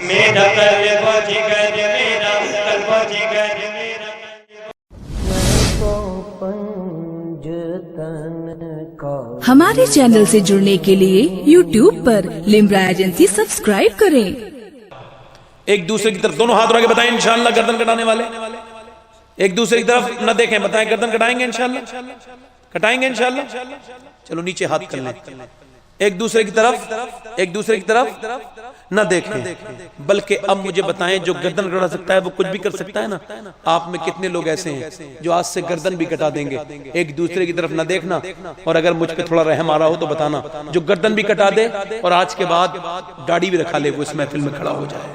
میرا قلب و جگر میرا قلب و جگر میرا ہمارے چینل سے جڑنے کے لیے YouTube پر لمبرا ایجنسی سبسکرائب کریں۔ ایک دوسرے کی طرف دونوں ہاتھ اٹھا کے بتائیں انشاءاللہ گردن کٹانے والے ایک دوسرے کی طرف نہ دیکھیں، بتائیں گردن کٹائیں گے انشاءاللہ، کٹائیں گے انشاءاللہ۔ چلو نیچے ہاتھ کر لیں، ایک دوسرے کی طرف نہ دیکھیں، بلکہ اب مجھے بتائیں جو گردن کٹا سکتا ہے وہ کچھ بھی کر سکتا ہے نا؟ آپ میں کتنے لوگ ایسے ہیں جو آج سے گردن بھی کٹا دیں گے؟ ایک دوسرے کی طرف نہ دیکھنا، اور اگر مجھ پہ تھوڑا رحم آ رہا ہو تو بتانا، جو گردن بھی کٹا دے اور آج کے بعد داڑھی بھی رکھا لے وہ اس محفل میں کھڑا ہو جائے،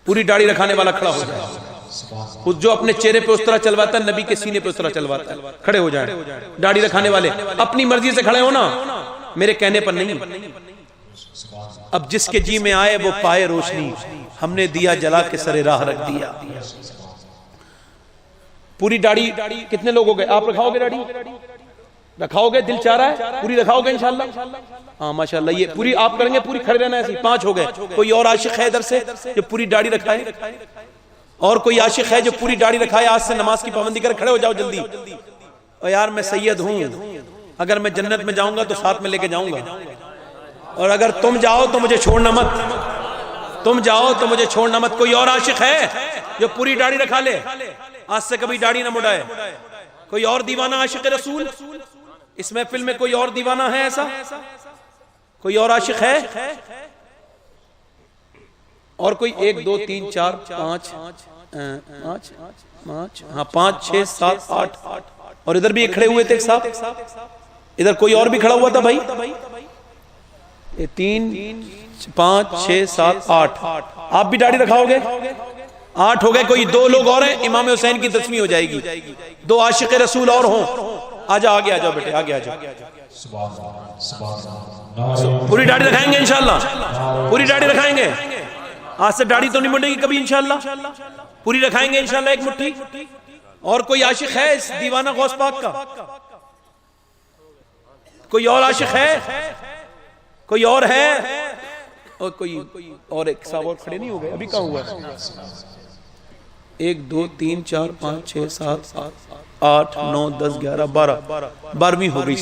پوری داڑھی رکھانے والا کھڑا ہو جائے، جو اپنے چہرے پہ اس طرح چلواتا ہے نبی کے سینے پہ اس طرح چلواتا ہے، کھڑے ہو جائیں۔ داڑھی رکھانے والے اپنی مرضی سے کھڑے ہونا، میرے کہنے پر نہیں۔ اب جس کے جی میں آئے وہ پائے روشنی، ہم نے دیا جلا کے سر راہ رکھ دیا۔ پوری داڑھی کتنے لوگ ہو گئے؟ آپ رکھاؤ گے داڑھی؟ رکھاؤ گے؟ دل چاہ رہا ہے پوری رکھاؤ گے انشاءاللہ؟ ہاں ماشاءاللہ، یہ پوری آپ کریں گے، پوری کھڑے رہنا ہے ایسے۔ 5 ہو گئے۔ کوئی اور عاشق ہے ادھر سے جو پوری داڑھی رکھائے؟ اور کوئی عاشق ہے جو پوری داڑھی رکھائے؟ آج سے نماز کی پابندی کر، کھڑے ہو جاؤ جلدی۔ اور یار میں سید ہوں، اگر میں جنت میں جاؤں گا تو ساتھ میں لے کے جاؤں گا، اور اگر تم جاؤ تو مجھے چھوڑنا مت، تم جاؤ تو مجھے چھوڑنا مت۔ کوئی اور عاشق ہے جو پوری داڑھی رکھا لے، آج سے کبھی داڑھی نہ مڑائے؟ کوئی اور دیوانہ عاشق رسول اس محفل میں؟ کوئی اور دیوانہ ہے ایسا؟ کوئی اور عاشق ہے؟ اور کوئی 1 2 3 4 5 ہاں 5 6 7 8 اور ادھر بھی کھڑے ہوئے تھے ایک ساتھ، ادھر کوئی اور بھی کھڑا ہوا تھا بھائی؟ 3 5 6 7 8 آپ بھی داڑھی رکھاؤ گے؟ 8 ہو گئے۔ کوئی 2 لوگ اور ہیں، امام حسین کی 10ویں ہو جائے گی۔ 2 عاشق رسول اور ہوں، آجا آگے آجاؤ بیٹے، آگے آجاؤ۔ پوری داڑھی رکھائیں گے انشاءاللہ؟ پوری داڑھی رکھائیں گے؟ آج سے داڑھی تو نہیں مٹے گی کبھی انشاءاللہ؟ پوری رکھائیں گے انشاءاللہ ایک مٹھی؟ اور کوئی عاشق ہے اس دیوانہ غوث پاک کا؟ کوئی اور عاشق ہے؟ کوئی اور ہے؟ اور کوئی اور ایک صاحب اور کھڑے نہیں ہو گئے؟ ابھی کہاں ہوا ہے؟ 1 2 3 4 5 6 7 8 9 10 11 12 12ویں ہو گئی۔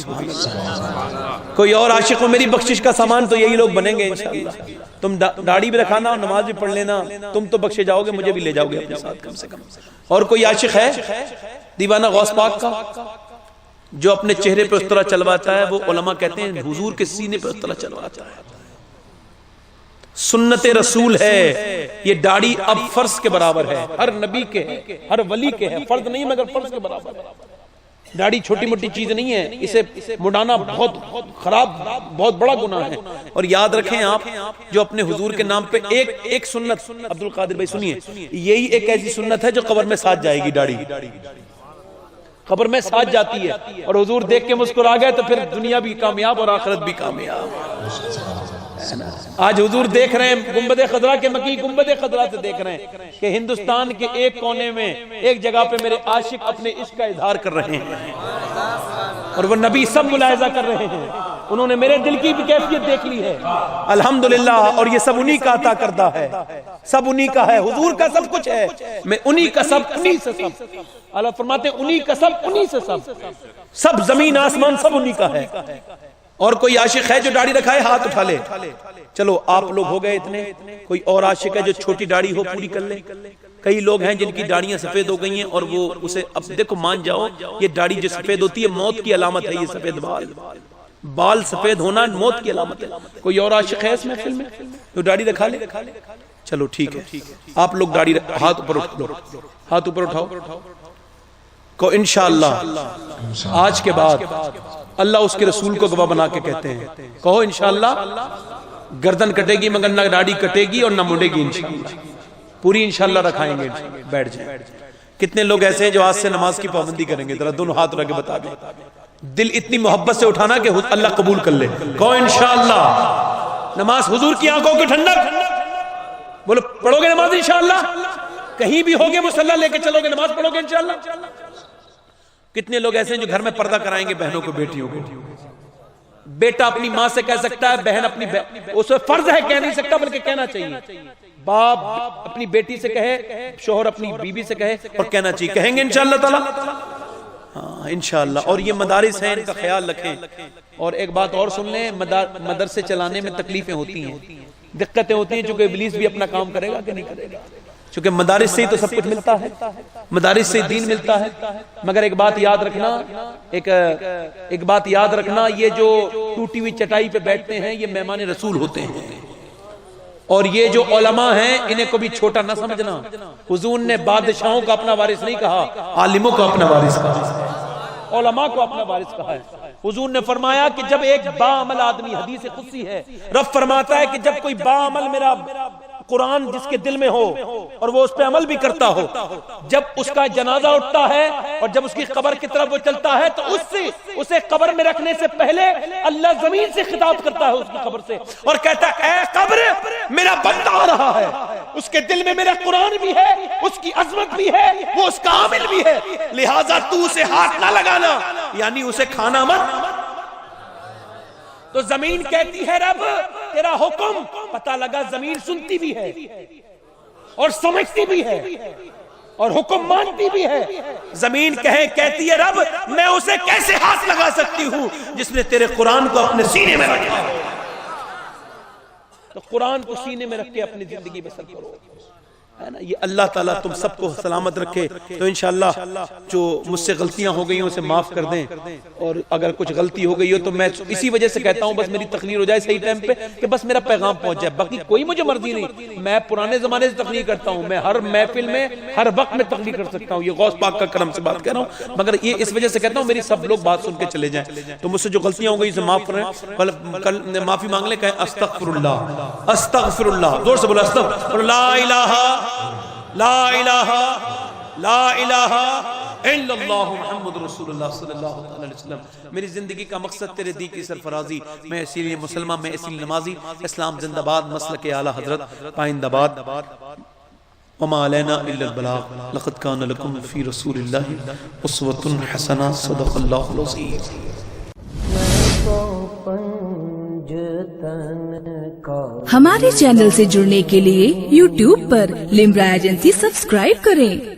کوئی اور عاشق ہو؟ میری بخشش کا سامان تو یہی لوگ بنیں گے انشاءاللہ۔ تم داڑھی بھی رکھانا اور نماز بھی پڑھ لینا، تم تو بخشے جاؤ گے، مجھے بھی لے جاؤ گے اپنے ساتھ کم سے کم۔ اور کوئی عاشق ہے دیوانہ غوث پاک کا جو اپنے چہرے پہ اس طرح چلواتا ہے؟ وہ علماء کہتے ہیں حضور کے سینے پہ اس طرح چلواتا ہے، سنت رسول ہے یہ داڑھی۔ اب فرض کے برابر ہے، ہر نبی کے ہے، ہر ولی کے ہے، فرض نہیں مگر فرض کے برابر ہے۔ داڑھی چھوٹی موٹی چیز نہیں ہے، اسے مڈانا بہت خراب، بہت بڑا گناہ ہے۔ اور یاد رکھیں آپ جو اپنے حضور کے نام پہ ایک سنت، عبد القادر بھائی سنیے، یہی ایک ایسی سنت ہے جو قبر میں ساتھ جائے گی۔ داڑھی قبر میں ساتھ جاتی ہے، اور حضور دیکھ کے مسکرا گئے تو پھر دنیا بھی کامیاب اور آخرت بھی کامیاب۔ آج حضور دیکھ رہے ہیں گنبد خضرا کے مکی گنبد خضرا سے دیکھ رہے ہیں کہ ہندوستان کے ایک کونے میں ایک جگہ پہ میرے عاشق اپنے عشق کا اظہار کر رہے ہیں، اور وہ نبی سب ملاحظہ کر رہے ہیں، انہوں نے میرے دل کی بھی کیفیت دیکھ لی ہے الحمدللہ، اور یہ سب انہی کا عطا کردہ ہے، سب انہی کا ہے، حضور کا سب کچھ ہے، میں انہی کا سب، انہی سے سب۔ اللہ فرماتے ہیں انہی کا سب، انہی سے سب، سب زمین آسمان سب انہی کا ہے۔ اور کوئی عاشق ہے جو داڑھی رکھائے؟ ہاتھ اٹھا لے۔ چلو آپ لوگ ہو گئے اتنے۔ کوئی اور عاشق ہے جو چھوٹی داڑھی ہو پوری کر لے؟ کئی لوگ ہیں جن کی داڑیاں سفید ہو گئی ہیں، اور وہ اسے اب دیکھو مان جاؤ یہ داڑھی جو سفید ہوتی ہے موت کی علامت ہے، یہ سفید بال سفید ہونا موت کی علامت ہے۔ کوئی اور عاشق ہے اس محفل میں جو داڑھی رکھا لے؟ چلو ٹھیک ہے، آپ لوگ داڑھی ہاتھ اوپر اٹھاؤ، ہاتھ اوپر اٹھاؤ کو انشاءاللہ آج کے بعد اللہ اس کے رسول کو گواہ بنا کے کہتے ہیں، کہو انشاءاللہ گردن کٹے گی مگر نہ داڑھی کٹے گی اور نہ مڑے گی انشاءاللہ، پوری انشاءاللہ رکھائیں گے۔ بیٹھ جائیں۔ کتنے لوگ ایسے ہیں جو آج سے نماز کی پابندی کریں گے؟ ذرا دونوں ہاتھ رکھ کے بتا دیں، دل اتنی محبت سے اٹھانا کہ اللہ قبول کر لے، کہو انشاءاللہ نماز حضور کی آنکھوں کی ٹھنڈک۔ بولو پڑھو گے نماز انشاءاللہ؟ کہیں بھی ہوگے مصلی لے کے چلو گے، نماز پڑھو گے انشاءاللہ؟ کتنے لوگ ایسے ہیں جو گھر میں پردہ کرائیں گے بہنوں کو، بیٹیوں کو؟ بیٹا اپنی ماں سے کہہ سکتا ہے، بہن اپنی اس پہ فرض ہے کہہ نہیں سکتا بلکہ کہنا چاہیے. باپ اپنی بیٹی سے کہے، شوہر اپنی بیوی سے کہے اور کہنا چاہیے. کہیں گے انشاءاللہ تعالی؟ ہاں انشاءاللہ. اور یہ مدارس ہیں، ان کا خیال رکھیں. اور ایک بات اور سن لیں، مدرسے چلانے میں تکلیفیں ہوتی ہیں، دقتیں ہوتی ہیں، چونکہ ابلیس بھی اپنا کام کرے گا کہ نہیں کرے گا، چونکہ مدارس سے ہی تو سب کچھ ملتا ہے، مدارس سے دین ملتا ہے. مگر ایک بات یاد رکھنا، ایک بات یاد رکھنا، یہ جو ٹوٹی ہوئی چٹائی پہ بیٹھتے ہیں یہ مہمان رسول ہوتے ہیں. اور یہ جو علماء ہیں انہیں کو بھی چھوٹا نہ سمجھنا. حضور نے بادشاہوں کا اپنا وارث نہیں کہا، عالموں کو اپنا وارث کہا، علماء کو اپنا وارث کہا ہے. حضور نے فرمایا کہ جب ایک باعمل آدمی، حدیث قدسی ہے، رب فرماتا ہے کہ جب کوئی باعمل میرا قرآن جس کے دل میں ہو اور وہ اس پہ عمل بھی کرتا ہو، جب اس کا جنازہ اٹھتا ہے اور جب اس کی قبر کی طرف وہ چلتا ہے تو اسے قبر میں رکھنے سے پہلے اللہ زمین سے خطاب کرتا ہے اس کی قبر سے اور کہتا ہے اے قبر میرا بندہ آ رہا ہے، اس کے دل میں میرا قرآن بھی ہے، اس کی عظمت بھی ہے، وہ اس کا عامل بھی ہے، لہٰذا تو اسے ہاتھ نہ لگانا، یعنی اسے کھانا مت. تو زمین کہتی ہے رب تیرا حکم، پتہ لگا زمین سنتی بھی ہے اور سمجھتی بھی ہے اور حکم مانتی بھی ہے. زمین کہتی ہے رب میں اسے کیسے ہاتھ لگا سکتی ہوں جس نے تیرے قرآن کو اپنے سینے میں رکھا. تو قرآن کو سینے میں رکھ کے اپنی زندگی بسر کرو، ہے نا. یہ اللہ تعالیٰ تم سب کو سلامت رکھے. تو انشاءاللہ جو مجھ سے غلطیاں ہو گئی ہیں اسے معاف کر دیں، اور اگر کچھ غلطی ہو گئی ہو تو میں اسی وجہ سے کہتا ہوں بس میری تقریر ہو جائے صحیح ٹائم پہ کہ بس میرا پیغام پہنچ جائے، باقی کوئی مجھے مرضی نہیں. میں پرانے زمانے سے تقریر کرتا ہوں، میں ہر محفل میں ہر وقت میں تقریر کر سکتا ہوں، یہ غوث پاک کا کرم سے بات کر رہا ہوں. مگر یہ اس وجہ سے کہتا ہوں میری سب لوگ بات سن کے چلے جائیں. تو مجھ سے جو غلطیاں ہو گئی اسے معاف کریں، کل معافی مانگ لیں، کہیں استغفر اللہ استغفر اللہ، زور سے بولا استغفر لا الہ لا الہ لا الہ الا اللہ محمد رسول اللہ صلی اللہ علیہ وسلم. میری زندگی کا مقصد تیرے دی کی سرفرازی، میں اسی لیے مسلمان، میں اسی لیے نمازی. اسلام زندہ باد، مسلک اعلی حضرت پائندہ باد. وما علینا الا البلاغ، لقد کان لکم فی رسول اللہ اسوۃ حسنہ، صدق اللہ العظیم. ہمارے چینل سے جڑنے کے لیے YouTube پر لمرا ایجنسی سبسکرائب کریں.